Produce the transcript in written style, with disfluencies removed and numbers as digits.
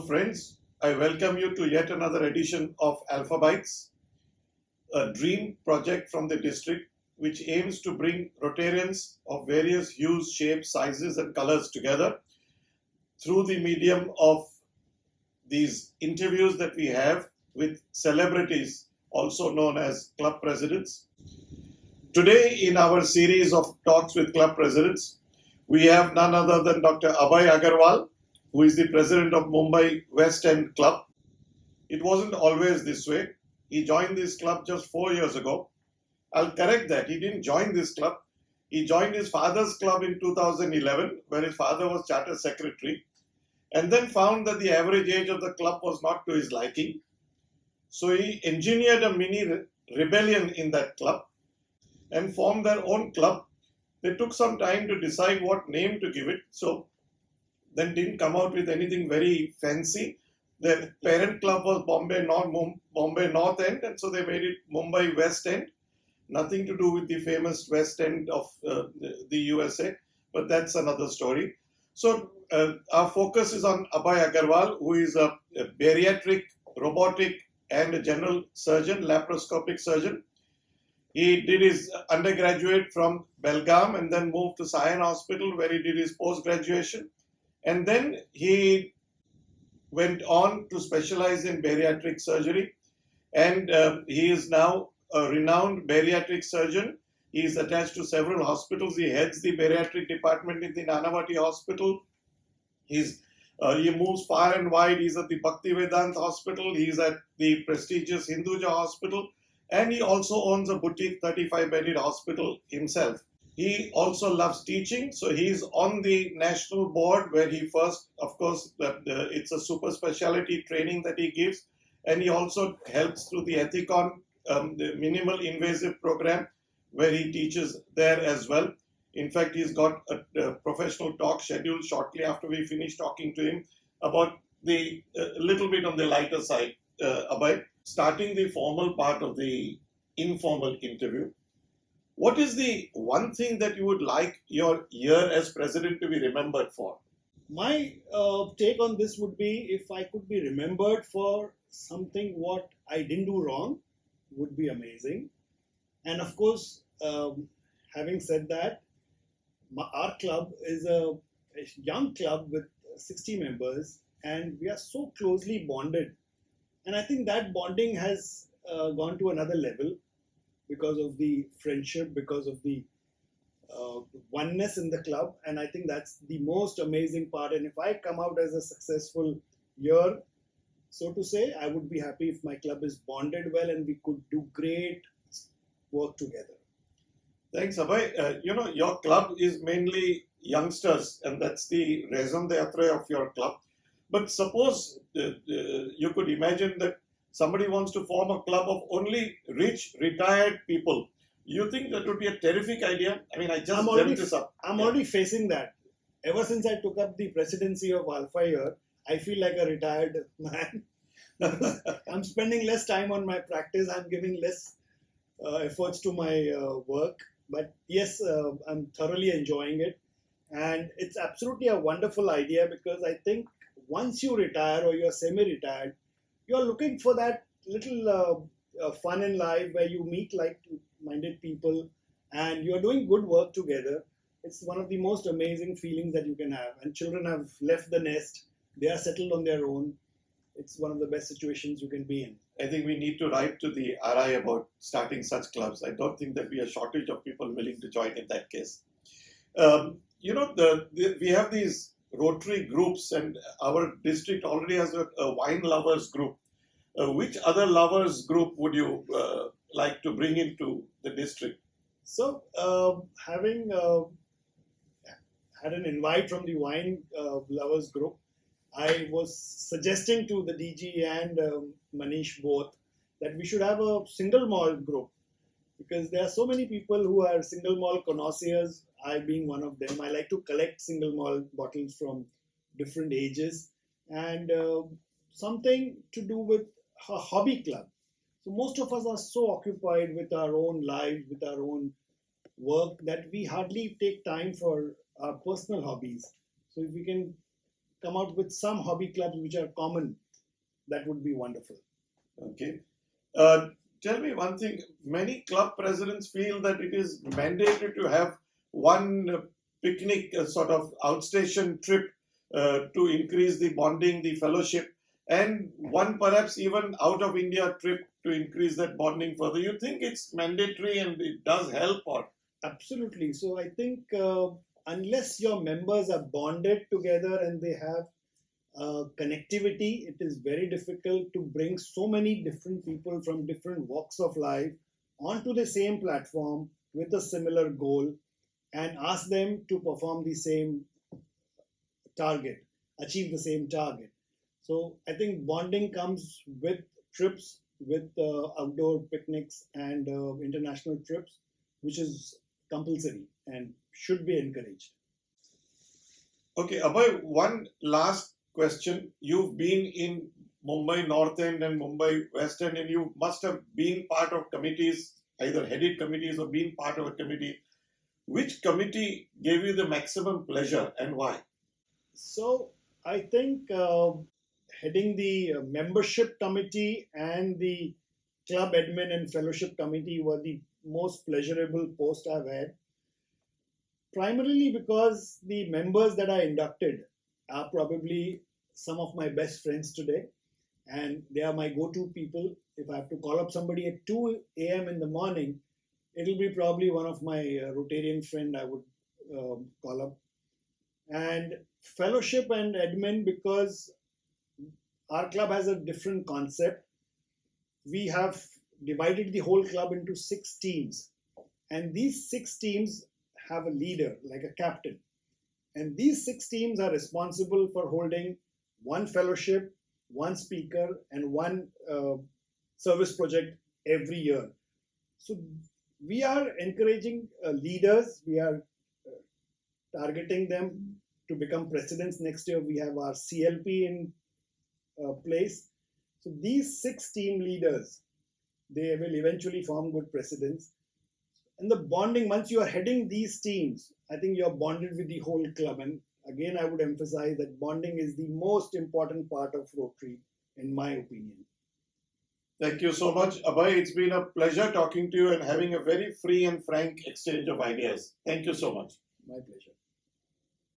friends, I welcome you to yet another edition of Alpha Bytes, a dream project from the district which aims to bring Rotarians of various hues, shapes, sizes, and colors together through the medium of these interviews that we have with celebrities, also known as club presidents. Today, in our series of talks with club presidents, we have none other than Dr. Abhay Agarwal, who is the president of Mumbai West End Club. It wasn't always this way. He joined this club just 4 years ago. I'll correct that. He didn't join this club. He joined his father's club in 2011, where his father was charter secretary, and then found that the average age of the club was not to his liking. So he engineered a mini rebellion in that club and formed their own club. They took some time to decide what name to give it, so then didn't come out with anything very fancy. Their parent club was Bombay North End, and so they made it Mumbai West End. Nothing to do with the famous West End of the USA, but that's another story. So our focus is on Abhay Agarwal, who is a bariatric, robotic, and a general surgeon, laparoscopic surgeon. He did his undergraduate from Belgaum and then moved to Sion Hospital, where he did his post-graduation. And then he went on to specialize in bariatric surgery. And he is now a renowned bariatric surgeon. He is attached to several hospitals. He heads the bariatric department in the Nanavati Hospital. He moves far and wide. He's at the Bhaktivedanta Hospital. He's at the prestigious Hinduja Hospital. And he also owns a boutique 35-bedded hospital himself. He also loves teaching, so he's on the national board where he first, of course, it's a super specialty training that he gives, and he also helps through the Ethicon, the minimal invasive program, where he teaches there as well. In fact, he's got a professional talk scheduled shortly after we finish talking to him about the little bit on the lighter side, Abhay. Starting the formal part of the informal interview, what is the one thing that you would like your year as president to be remembered for? My take on this would be, if I could be remembered for something what I didn't do wrong, would be amazing. And of course, having said that, our club is a young club with 60 members, and we are so closely bonded. And I think that bonding has gone to another level because of the friendship, because of the oneness in the club. And I think that's the most amazing part. And if I come out as a successful year, so to say, I would be happy if my club is bonded well and we could do great work together. Thanks, Abhay. Your club is mainly youngsters, and that's the raison d'etre of your club. But suppose you could imagine that somebody wants to form a club of only rich, retired people. You think that would be a terrific idea? I mean, I just dreamt this up. I'm already facing that. Ever since I took up the presidency of Alpha Year, I feel like a retired man. I'm spending less time on my practice. I'm giving less efforts to my work. But yes, I'm thoroughly enjoying it. And it's absolutely a wonderful idea, because I think once you retire or you're semi-retired, you're looking for that little fun in life where you meet like-minded people and you're doing good work together. It's one of the most amazing feelings that you can have. And children have left the nest. They are settled on their own. It's one of the best situations you can be in. I think we need to write to the RI about starting such clubs. I don't think there'll be a shortage of people willing to join in that case. We have these Rotary groups, and our district already has a wine lovers group. Which other lovers group would you like to bring into the district? So, having had an invite from the wine lovers group, I was suggesting to the DG and Manish both that we should have a single malt group, because there are so many people who are single malt connoisseurs, I being one of them. I like to collect single malt bottles from different ages, and something to do with a hobby club. So most of us are so occupied with our own lives, with our own work, that we hardly take time for our personal hobbies. So if we can come out with some hobby clubs which are common, that would be wonderful. Okay. Tell me one thing. Many club presidents feel that it is mandatory to have one picnic, sort of outstation trip to increase the bonding, the fellowship, and one perhaps even out of India trip to increase that bonding further. You think it's mandatory and it does help, or? Absolutely. So I think unless your members are bonded together and they have connectivity, it is very difficult to bring so many different people from different walks of life onto the same platform with a similar goal and ask them to perform the same target, achieve the same target. So I think bonding comes with trips, with outdoor picnics and international trips, which is compulsory and should be encouraged. Okay, Abhay, one last question. You've been in Mumbai North End and Mumbai West End, and you must have been part of committees, either headed committees or been part of a committee. Which committee gave you the maximum pleasure and why? So I think heading the membership committee and the club admin and fellowship committee were the most pleasurable post I've had. Primarily because the members that are inducted are probably some of my best friends today, and they are my go-to people. If I have to call up somebody at 2 a.m. in the morning, it'll be probably one of my Rotarian friend I would call up. And fellowship and admin, because our club has a different concept. We have divided the whole club into 6 teams, and these 6 teams have a leader, like a captain. And these 6 teams are responsible for holding one fellowship, one speaker, and one service project every year. So we are encouraging leaders. We are targeting them to become presidents next year. We have our CLP in place. So these 6 team leaders, they will eventually form good presidents. And the bonding, once you are heading these teams, I think you're bonded with the whole club. And again, I would emphasize that bonding is the most important part of Rotary, in my opinion. Thank you so much, Abhay. It's been a pleasure talking to you and having a very free and frank exchange of ideas. Thank you so much. My pleasure.